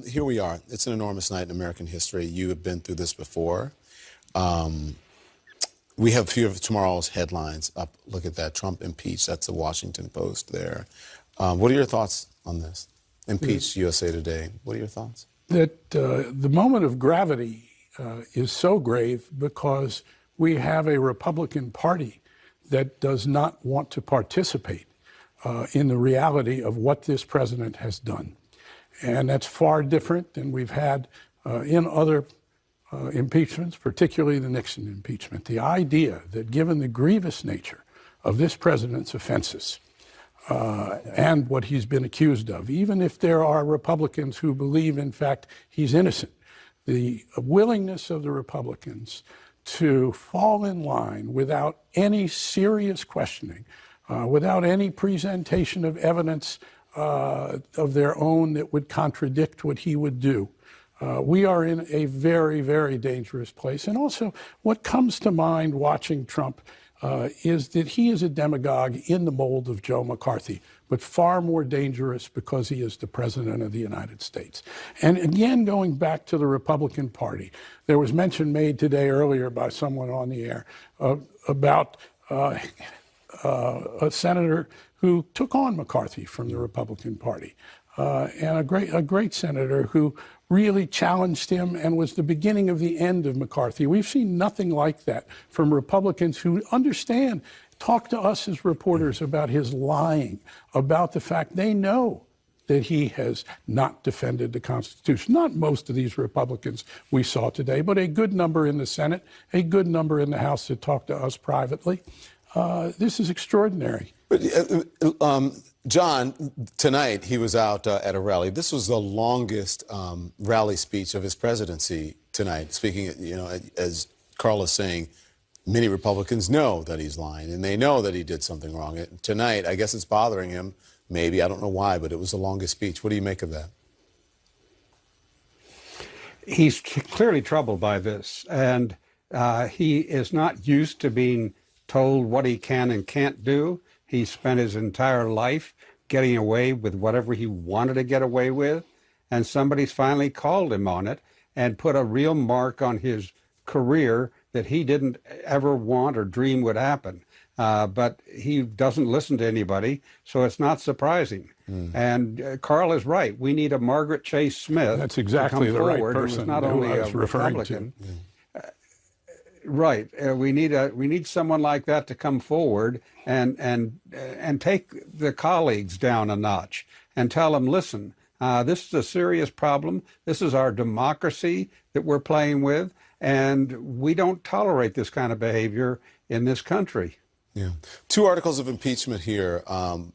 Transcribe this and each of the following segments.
Here we are. It's an enormous night in American history. You have been through this before. We have a few of tomorrow's headlines up. Look at that. Trump impeached. That's the Washington Post there. What are your thoughts on this? Impeached, USA Today. What are your thoughts? That the moment of gravity is so grave because we have a Republican Party that does not want to participate in the reality of what this president has done. And that's far different than we've had in other impeachments, particularly the Nixon impeachment. The idea that given the grievous nature of this president's offenses and what he's been accused of, even if there are Republicans who believe, in fact, he's innocent, the willingness of the Republicans to fall in line without any serious questioning, without any presentation of evidence of their own that would contradict what he would do. We are in a very, very dangerous place. And also, what comes to mind watching Trump is that he is a demagogue in the mold of Joe McCarthy, but far more dangerous because he is the president of the United States. And again, going back to the Republican Party, there was mention made today earlier by someone on the air about a senator who took on McCarthy from the Republican Party, and a great senator who really challenged him and was the beginning of the end of McCarthy. We've seen nothing like that from Republicans who understand, talk to us as reporters about his lying, about the fact they know that he has not defended the Constitution. Not most of these Republicans we saw today, but a good number in the Senate, a good number in the House that talked to us privately. This is extraordinary. But, John, tonight he was out at a rally. This was the longest rally speech of his presidency tonight. Speaking, as Carl is saying, many Republicans know that he's lying, and they know that he did something wrong. Tonight, I guess it's bothering him. Maybe, I don't know why, but it was the longest speech. What do you make of that? He's clearly troubled by this, and he is not used to being told what he can and can't do. He spent his entire life getting away with whatever he wanted to get away with, and somebody's finally called him on it and put a real mark on his career that he didn't ever want or dream would happen. But he doesn't listen to anybody, so it's not surprising. And Carl is right. We need a Margaret Chase Smith. That's exactly the right person. Not only I was a Republican. To. Right. We need someone like that to come forward and take the colleagues down a notch and tell them, listen, this is a serious problem. This is our democracy that we're playing with, and we don't tolerate this kind of behavior in this country. Yeah. Two articles of impeachment here,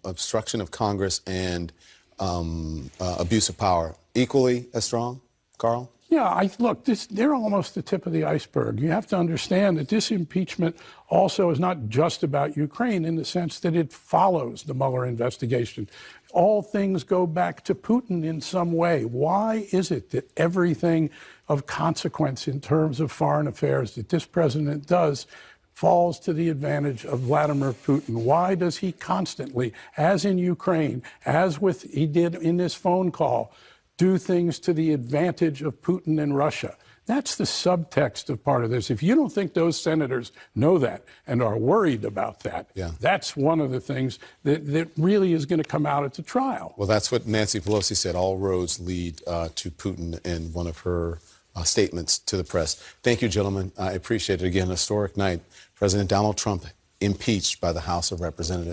obstruction of Congress and abuse of power. Equally as strong, Carl? Yeah, look, they're almost the tip of the iceberg. You have to understand that this impeachment also is not just about Ukraine in the sense that it follows the Mueller investigation. All things go back to Putin in some way. Why is it that everything of consequence in terms of foreign affairs that this president does falls to the advantage of Vladimir Putin? Why does he constantly, as in Ukraine, as he did in this phone call, do things to the advantage of Putin and Russia? That's the subtext of part of this. If you don't think those senators know that and are worried about that, that's one of the things that really is going to come out at the trial. Well, that's what Nancy Pelosi said. All roads lead to Putin in one of her statements to the press. Thank you, gentlemen. I appreciate it. Again, a historic night. President Donald Trump impeached by the House of Representatives.